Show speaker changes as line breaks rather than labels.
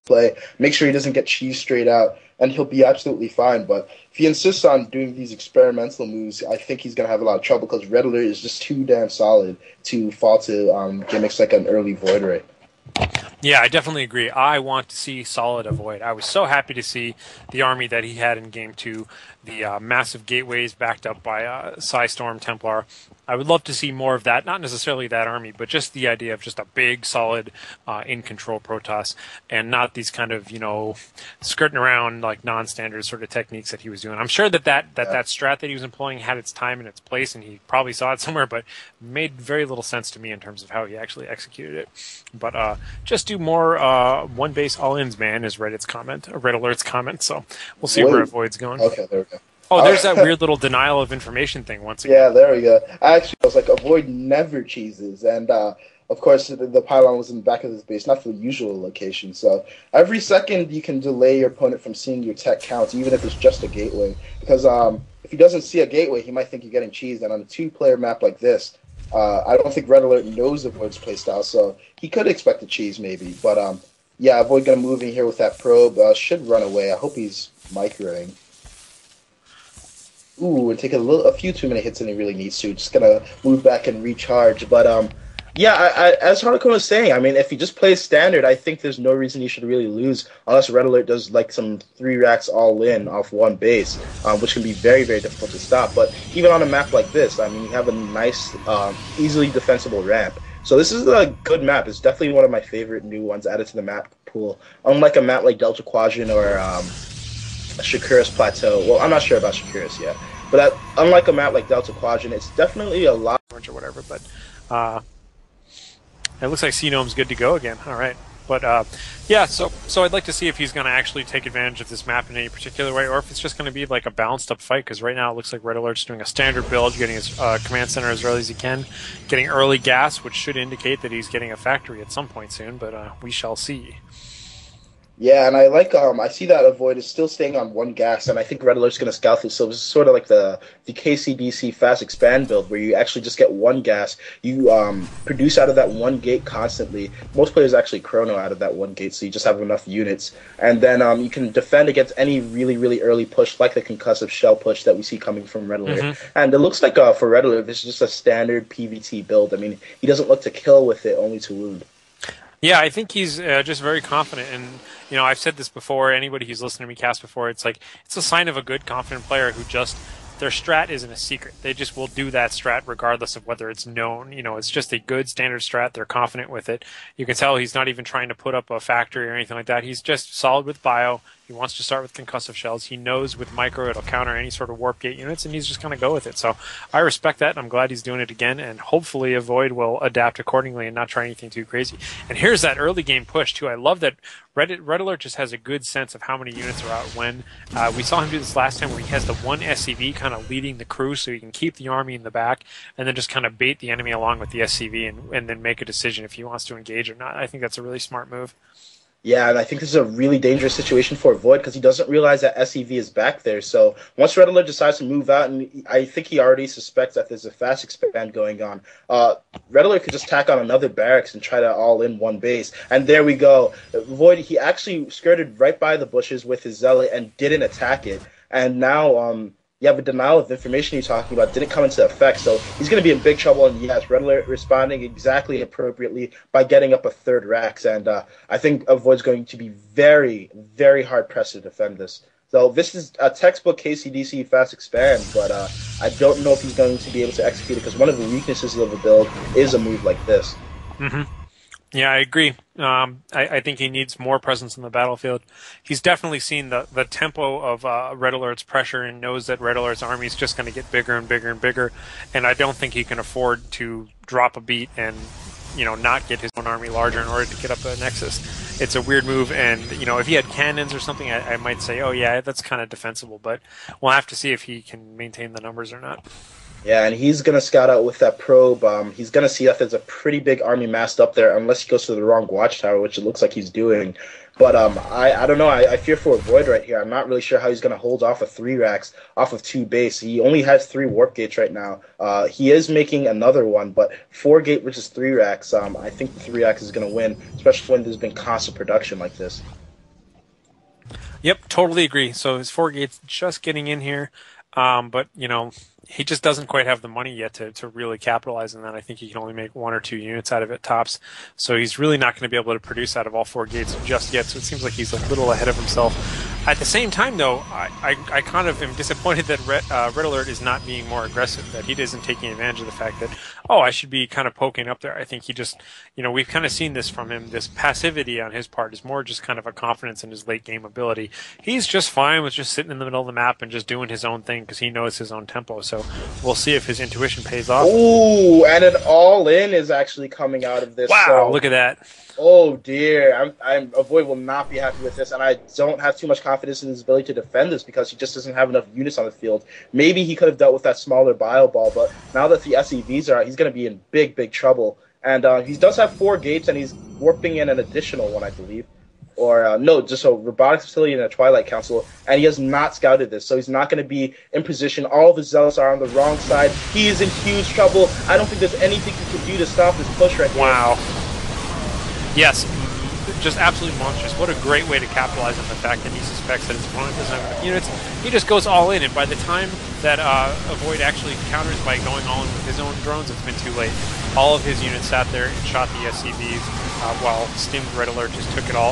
play, make sure he doesn't get cheese straight out, and he'll be absolutely fine. But if he insists on doing these experimental moves, I think he's going to have a lot of trouble because RedAlert is just too damn solid to fall to gimmicks like an early Void Ray.
Yeah, I definitely agree. I want to see solid avoid. I was so happy to see the army that he had in Game 2, the massive gateways backed up by Psystorm, Templar. I would love to see more of that, not necessarily that army, but just the idea of just a big, solid, in-control Protoss, and not these kind of, skirting around like non-standard sort of techniques that he was doing. I'm sure that strat that he was employing had its time and its place, and he probably saw it somewhere, but made very little sense to me in terms of how he actually executed it. But just do more one base all-ins, man, is Reddit's comment, or RedAlert's comment, so we'll see where Avoid's going.
Okay, there we go.
Oh, there's that weird little denial of information thing once again.
Yeah, there we go. I was like, Avoid never cheeses, and of course the pylon was in the back of his base, not the usual location. So every second you can delay your opponent from seeing your tech counts, even if it's just a gateway. Because if he doesn't see a gateway, he might think you're getting cheesed, and on a two-player map like this, I don't think RedAlert knows Avoid's playstyle, so he could expect a cheese maybe. But yeah, Avoid gonna move in here with that probe. Should run away. I hope he's microing. Ooh, and take a few too many hits than he really needs to. Just gonna move back and recharge. But yeah, as Harlequin was saying, I mean, if he just plays standard, I think there's no reason he should really lose, unless RedAlert does like some 3 racks all in off one base, which can be very, very difficult to stop. But even on a map like this, I mean, you have a nice, easily defensible ramp. So this is a good map. It's definitely one of my favorite new ones added to the map pool. Unlike a map like Delta Quadrant or Shakuras Plateau. Well, I'm not sure about Shakuras yet, but unlike a map like Delta Quadrant, it's definitely a lot
or whatever. But it looks like C-Gnome's good to go again. All right, but yeah. So I'd like to see if he's going to actually take advantage of this map in any particular way, or if it's just going to be like a balanced up fight. Because right now it looks like RedAlert's doing a standard build, getting his command center as early as he can, getting early gas, which should indicate that he's getting a factory at some point soon. But we shall see.
Yeah, and I like I see that Avoid is still staying on one gas, and I think RedAlert's going to scout through. So this is sort of like the KCDC fast expand build, where you actually just get one gas. You produce out of that one gate constantly. Most players actually chrono out of that one gate, so you just have enough units, and then you can defend against any really, really early push, like the concussive shell push that we see coming from RedAlert. Mm-hmm. And it looks like for RedAlert, this is just a standard PvT build. I mean, he doesn't look to kill with it, only to wound.
Yeah, I think he's just very confident, and I've said this before. Anybody who's listened to me cast before, it's like it's a sign of a good, confident player who just their strat isn't a secret. They just will do that strat regardless of whether it's known. It's just a good standard strat. They're confident with it. You can tell he's not even trying to put up a factory or anything like that. He's just solid with bio. He wants to start with concussive shells. He knows with micro it'll counter any sort of warp gate units, and he's just going to go with it. So I respect that, and I'm glad he's doing it again, and hopefully Avoid will adapt accordingly and not try anything too crazy. And here's that early game push, too. I love that RedAlert just has a good sense of how many units are out when. We saw him do this last time where he has the one SCV kind of leading the crew so he can keep the army in the back and then just kind of bait the enemy along with the SCV and then make a decision if he wants to engage or not. I think that's a really smart move.
Yeah, and I think this is a really dangerous situation for Void because he doesn't realize that SEV is back there. So once RedAlert decides to move out, and I think he already suspects that there's a fast expand going on, RedAlert could just tack on another barracks and try to all in one base. And there we go. Void, he actually skirted right by the bushes with his Zealot and didn't attack it. And now you have a denial of information you're talking about didn't come into effect, so he's going to be in big trouble. And yes, RedAlert responding exactly appropriately by getting up a third Rax, and I think Avoid's going to be very, very hard pressed to defend this. So this is a textbook KCDC fast expand, but I don't know if he's going to be able to execute it because one of the weaknesses of the build is a move like this.
Mm-hmm. Yeah, I agree. I think he needs more presence in the battlefield. He's definitely seen the tempo of RedAlert's pressure and knows that RedAlert's army is just going to get bigger and bigger and bigger. And I don't think he can afford to drop a beat and not get his own army larger in order to get up a Nexus. It's a weird move, and if he had cannons or something, I might say, oh yeah, that's kind of defensible. But we'll have to see if he can maintain the numbers or not.
Yeah, and he's going to scout out with that probe. He's going to see that there's a pretty big army massed up there, unless he goes to the wrong watchtower, which it looks like he's doing. But I don't know. I fear for a Void right here. I'm not really sure how he's going to hold off a 3 racks off of 2 base. He only has 3 warp gates right now. He is making another one, but 4 gate versus 3 racks. I think the 3 racks is going to win, especially when there's been constant production like this.
Yep, totally agree. So his 4 gates just getting in here, but he just doesn't quite have the money yet to really capitalize on that. I think he can only make 1 or 2 units out of it tops. So he's really not going to be able to produce out of all 4 gates just yet. So it seems like he's a little ahead of himself. At the same time, though, I kind of am disappointed that RedAlert is not being more aggressive, that he isn't taking advantage of the fact that, I should be kind of poking up there. I think he just, we've kind of seen this from him. This passivity on his part is more just kind of a confidence in his late game ability. He's just fine with just sitting in the middle of the map and just doing his own thing because he knows his own tempo. So we'll see if his intuition pays off.
Ooh, and an all-in is actually coming out of this.
Wow,
so,
look at that.
Oh dear, Avoid will not be happy with this, and I don't have too much confidence in his ability to defend this because he just doesn't have enough units on the field. Maybe he could have dealt with that smaller bio ball, but now that the SEVs are out, he's going to be in big, big trouble. And he does have 4 gates, and he's warping in an additional one, I believe. Or, no, just a robotics facility and a Twilight Council, and he has not scouted this, so he's not going to be in position. All of his Zealots are on the wrong side. He is in huge trouble. I don't think there's anything he can do to stop this push right here.
Wow. Yes, just absolutely monstrous. What a great way to capitalize on the fact that he suspects that his opponent doesn't have enough units. He just goes all in, and by the time that Avoid actually counters by going all in with his own drones, it's been too late. All of his units sat there and shot the SCVs while Stimmed RedAlert just took it all.